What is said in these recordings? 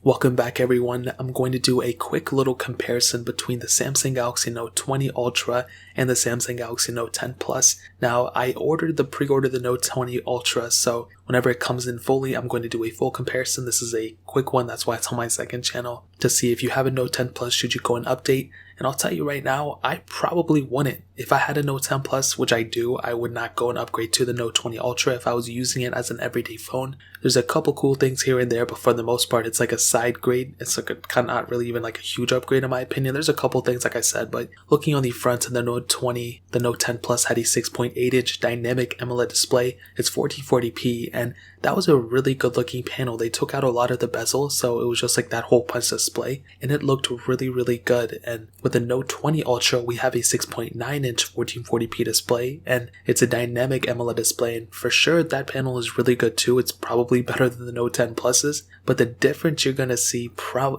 Welcome back everyone. I'm going to do a quick little comparison between the Samsung Galaxy Note 20 Ultra and the Samsung Galaxy Note 10 Plus. Now, I pre-ordered the Note 20 Ultra, so whenever it comes in fully, I'm going to do a full comparison. This is a quick one, that's why it's on my second channel, to see if you have a Note 10 Plus, should you go and update. And I'll tell you right now, I probably wouldn't. If I had a Note 10 Plus, which I do, I would not go and upgrade to the Note 20 Ultra if I was using it as an everyday phone. There's a couple cool things here and there, but for the most part, it's like a side grade. It's like not really even like a huge upgrade in my opinion. There's a couple things like I said, but looking on the front of the Note 20, the Note 10 Plus had a 6.8-inch dynamic AMOLED display. It's 1440p, and that was a really good looking panel. They took out a lot of the bezel, so it was just like that whole punch display, and it looked really, really good. And with the Note 20 Ultra, we have a 6.9-inch 1440p display, and it's a dynamic AMOLED display, and for sure that panel is really good too. It's probably better than the Note 10 Pluses, but the difference you're going to see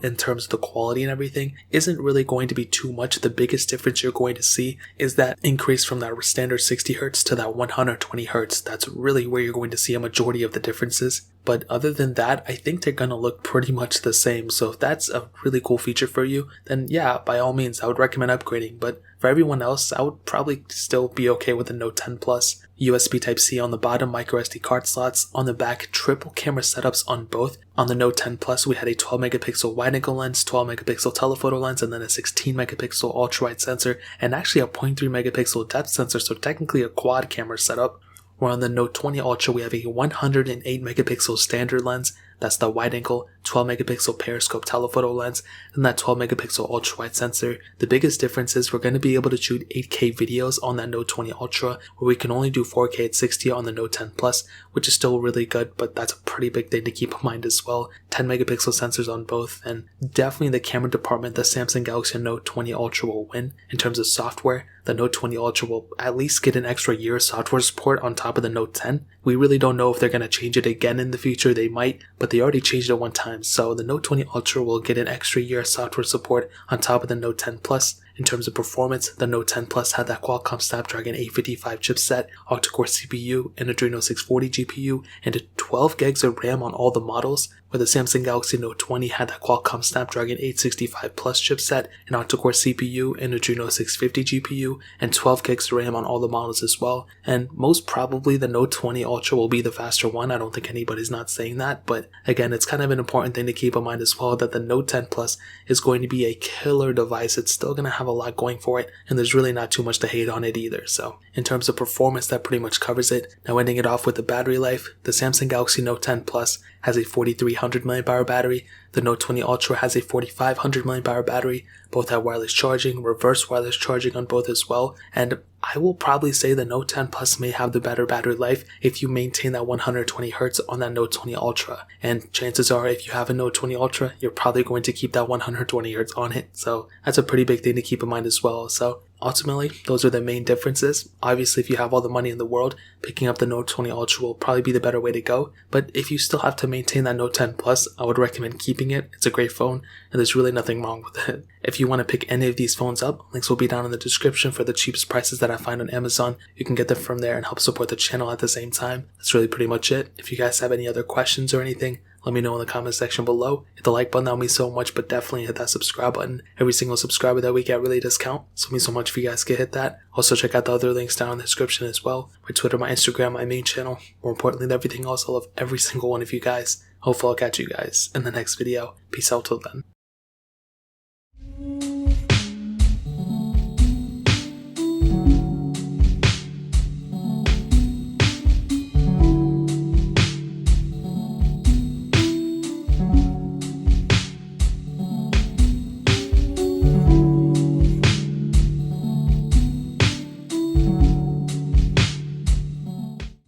in terms of the quality and everything isn't really going to be too much. The biggest difference you're going to see is that increase from that standard 60Hz to that 120Hz. That's really where you're going to see a majority of the differences. But other than that, I think they're going to look pretty much the same. So if that's a really cool feature for you, then yeah, by all means, I would recommend upgrading. But for everyone else, I would probably still be okay with the Note 10 Plus. USB Type-C on the bottom, microSD card slots on the back, triple camera setups on both. On the Note 10 Plus, we had a 12 megapixel wide-angle lens, 12 megapixel telephoto lens, and then a 16 megapixel ultra-wide sensor, and actually a 0.3 megapixel depth sensor, so technically a quad camera setup. Where on the Note 20 Ultra, we have a 108 megapixel standard lens, that's the wide angle, 12 megapixel periscope telephoto lens, and that 12 megapixel ultra wide sensor. The biggest difference is we're going to be able to shoot 8K videos on that Note 20 Ultra, where we can only do 4K at 60 on the Note 10 Plus, which is still really good, but that's a pretty big thing to keep in mind as well. 10 megapixel sensors on both, and definitely the camera department, the Samsung Galaxy Note 20 Ultra will win. In terms of software, the Note 20 Ultra will at least get an extra year of software support on top of the Note 10. We really don't know if they're going to change it again in the future. They might, but they already changed it one time. So the Note 20 Ultra will get an extra year of software support on top of the Note 10 Plus. In terms of performance, the Note 10 Plus had that Qualcomm Snapdragon 855 chipset, octa-core CPU, an Adreno 640 GPU, and 12 gigs of RAM on all the models, where the Samsung Galaxy Note 20 had that Qualcomm Snapdragon 865 Plus chipset, an octa-core CPU, an Adreno 650 GPU, and 12 gigs of RAM on all the models as well. And most probably the Note 20 Ultra will be the faster one. I don't think anybody's not saying that, but again, it's kind of an important thing to keep in mind as well, that the Note 10 Plus is going to be a killer device. It's still going to have a lot going for it, and there's really not too much to hate on it either. So in terms of performance, that pretty much covers it. Now ending it off with the battery life, the Samsung Galaxy Note 10 Plus has a 4300 mAh battery. The Note 20 Ultra has a 4500 mAh battery. Both have wireless charging, reverse wireless charging on both as well. And I will probably say the Note 10 Plus may have the better battery life if you maintain that 120Hz on that Note 20 Ultra. And chances are, if you have a Note 20 Ultra, you're probably going to keep that 120Hz on it. So that's a pretty big thing to keep in mind as well. So ultimately, those are the main differences. Obviously, if you have all the money in the world, picking up the Note 20 Ultra will probably be the better way to go. But if you still have to maintain that Note 10 Plus, I would recommend keeping it. It's a great phone, and there's really nothing wrong with it. If you want to pick any of these phones up, links will be down in the description for the cheapest prices that I find on Amazon. You can get them from there and help support the channel at the same time. That's really pretty much it. If you guys have any other questions or anything, let me know in the comment section below. Hit the like button, that would mean so much, but definitely hit that subscribe button. Every single subscriber that we get really does count, so it means so much if you guys could hit that. Also check out the other links down in the description as well. My Twitter, my Instagram, my main channel. More importantly than everything else, I love every single one of you guys. Hopefully I'll catch you guys in the next video. Peace out till then.